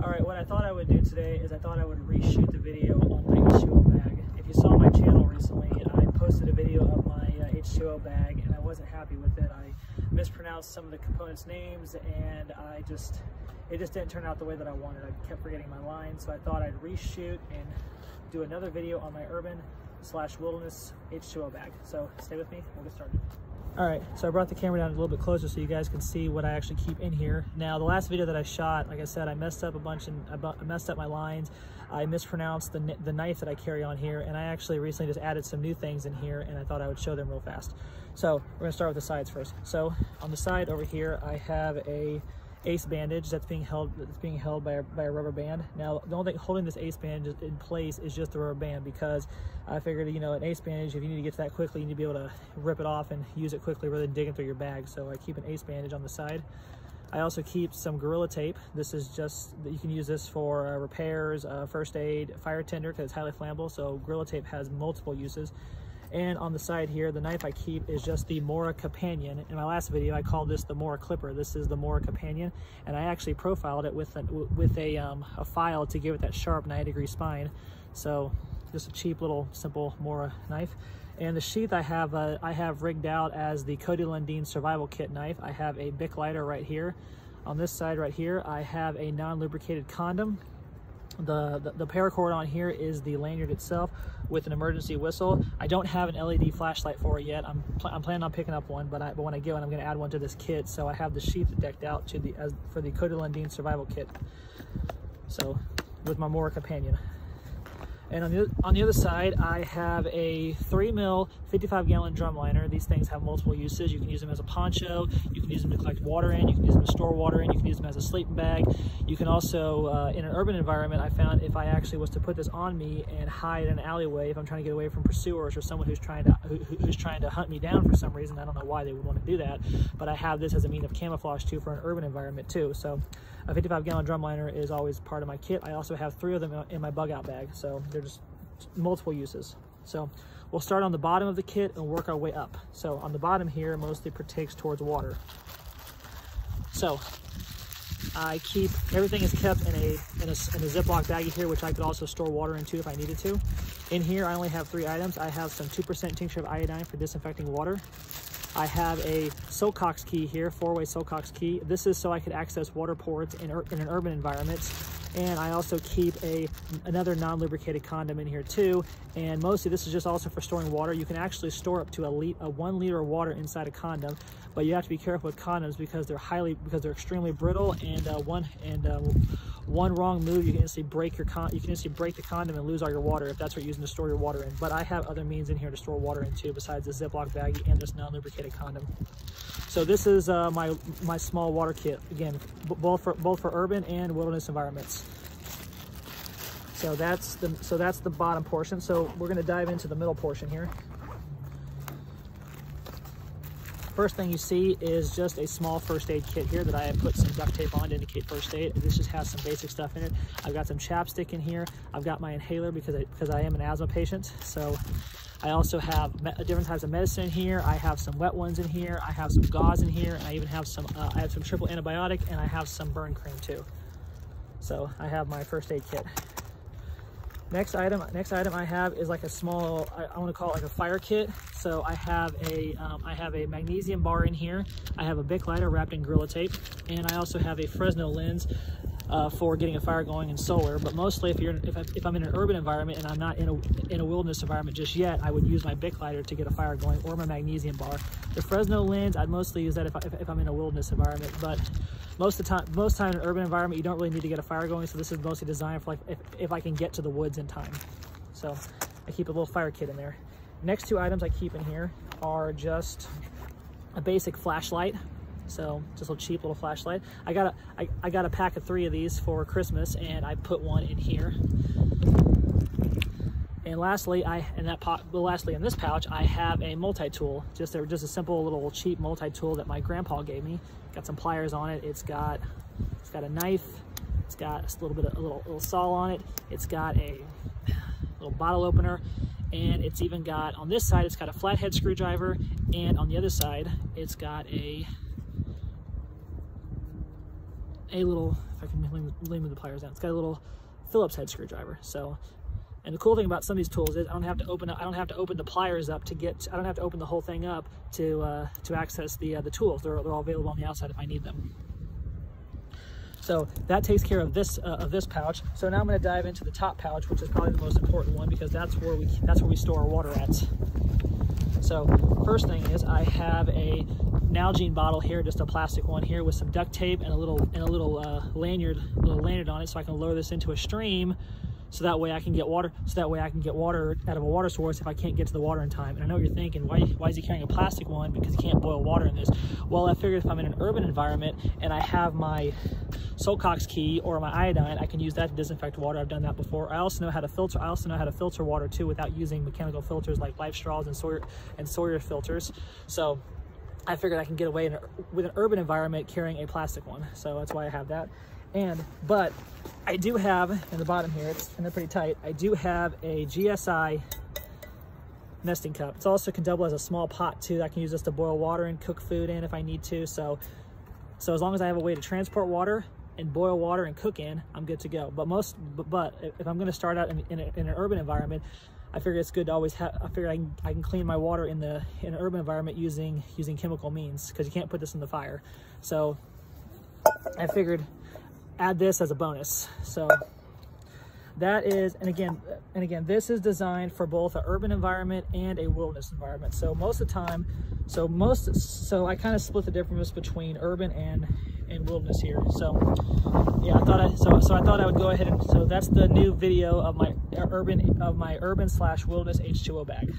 Alright, what I thought I would do today is I thought I would reshoot the video on my H20 bag. If you saw my channel recently, I posted a video of my H20 bag and I wasn't happy with it. I mispronounced some of the components' names and it just didn't turn out the way that I wanted. I kept forgetting my lines, so I thought I'd reshoot and do another video on my urban/wilderness H20 bag. So stay with me, we'll get started. Alright, so I brought the camera down a little bit closer so you guys can see what I actually keep in here. Now, the last video that I shot, like I said, I messed up a bunch and I messed up my lines. I mispronounced the knife that I carry on here, and I actually recently just added some new things in here, and I thought I would show them real fast. So we're going to start with the sides first. So on the side over here, I have a ace bandage that's being held by a rubber band. Now, the only thing holding this ace bandage in place is just the rubber band, because I figured, you know, an ace bandage, if you need to get to that quickly, you need to be able to rip it off and use it quickly rather than digging through your bag. So I keep an ace bandage on the side. I also keep some Gorilla Tape. This is just, you can use this for repairs, first aid, fire tinder, because it's highly flammable. So Gorilla Tape has multiple uses. And on the side here, the knife I keep is just the Mora Companion. In my last video, I called this the Mora Clipper. This is the Mora Companion, and I actually profiled it with a file to give it that sharp 90-degree spine. So just a cheap little simple Mora knife. And the sheath I have rigged out as the Cody Lundeen Survival Kit knife. I have a Bic lighter right here. On this side right here, I have a non-lubricated condom. The paracord on here is the lanyard itself with an emergency whistle. I don't have an LED flashlight for it yet. I'm planning on picking up one, but when I get one, I'm going to add one to this kit. So I have the sheath decked out to for the Cody Lundeen Survival Kit. So with my Mora Companion. And on the other side, I have a 3mm 55-gallon drum liner. These things have multiple uses. You can use them as a poncho, you can use them to collect water in, you can use them to store water in, you can use them as a sleeping bag. You can also, in an urban environment, I found if I actually was to put this on me and hide in an alleyway, if I'm trying to get away from pursuers or someone who's trying to hunt me down for some reason, I don't know why they would want to do that, but I have this as a means of camouflage too for an urban environment too. So a 55-gallon drum liner is always part of my kit. I also have 3 of them in my bug out bag, so they're just multiple uses. So we'll start on the bottom of the kit and work our way up. So on the bottom here, mostly partakes towards water. So I keep, everything is kept in a Ziploc baggie here, which I could also store water into if I needed to. In here, I only have 3 items. I have some 2% tincture of iodine for disinfecting water. I have a Silcox key here, 4-way Silcox key. This is so I could access water ports in an urban environment. And I also keep another non-lubricated condom in here too. And mostly this is just also for storing water. You can actually store up to a 1 liter of water inside a condom, but you have to be careful with condoms because they're extremely brittle, and one wrong move, you can instantly break the condom and lose all your water if that's what you're using to store your water in. But I have other means in here to store water in too, besides this Ziploc baggie and this non-lubricated condom. So this is my small water kit, again, both for urban and wilderness environments. So that's the bottom portion. So we're going to dive into the middle portion here. First thing you see is just a small first aid kit here that I have put some duct tape on to indicate first aid. This just has some basic stuff in it. I've got some chapstick in here. I've got my inhaler because I am an asthma patient. So I also have different types of medicine in here. I have some wet ones in here. I have some gauze in here, and I even have some triple antibiotic, and I have some burn cream too. So I have my first aid kit. Next item I have is like a small, I want to call it like a fire kit. So I have a magnesium bar in here. I have a Bic lighter wrapped in Gorilla Tape, and I also have a Fresno lens for getting a fire going in solar. But mostly if I'm in an urban environment and I'm not in a wilderness environment just yet, I would use my Bic lighter to get a fire going, or my magnesium bar. The Fresno lens, I'd mostly use that if I'm in a wilderness environment, but most time in an urban environment, you don't really need to get a fire going. So this is mostly designed for like if I can get to the woods in time. So I keep a little fire kit in there. Next 2 items I keep in here are just a basic flashlight. So just a cheap little flashlight. I got a pack of 3 of these for Christmas, and I put one in here. And lastly, in this pouch, I have a multi-tool, just a simple little cheap multi-tool that my grandpa gave me. Got some pliers on it. It's got a knife. It's got a little saw on it. It's got a little bottle opener, and it's even got, on this side, it's got a flathead screwdriver, and on the other side, it's got a a little, if I can lean the pliers down, it's got a little Phillips head screwdriver. So, and the cool thing about some of these tools is I don't have to open the pliers up to get, I don't have to open the whole thing up to access the tools. They're all available on the outside if I need them. So that takes care of this pouch. So now I'm going to dive into the top pouch, which is probably the most important one because that's where we store our water at. So first thing is I have a Nalgene bottle here, just a plastic one here with some duct tape and a little lanyard on it, so I can lower this into a stream. So that way I can get water. So that way I can get water out of a water source if I can't get to the water in time. And I know what you're thinking, why is he carrying a plastic one? Because he can't boil water in this. Well, I figured if I'm in an urban environment and I have my Solcox key or my iodine, I can use that to disinfect water. I've done that before. I also know how to filter. I also know how to filter water too without using mechanical filters like Life Straws and Sawyer filters. So I figured I can get away with an urban environment carrying a plastic one. So that's why I have that. But I do have, in the bottom here, and they're pretty tight, I do have a GSI nesting cup. It also can double as a small pot too. I can use this to boil water and cook food in if I need to. So as long as I have a way to transport water and boil water and cook in, I'm good to go. But if I'm going to start out in an urban environment, I figure it's good to always have, I figure I can clean my water in an urban environment using chemical means, because you can't put this in the fire. So I figured add this as a bonus. So that is, and again, this is designed for both an urban environment and a wilderness environment. So most of the time, so I kind of split the difference between urban and wilderness here. So yeah, I thought I would go ahead and, so that's the new video of my urban/wilderness H2O bag.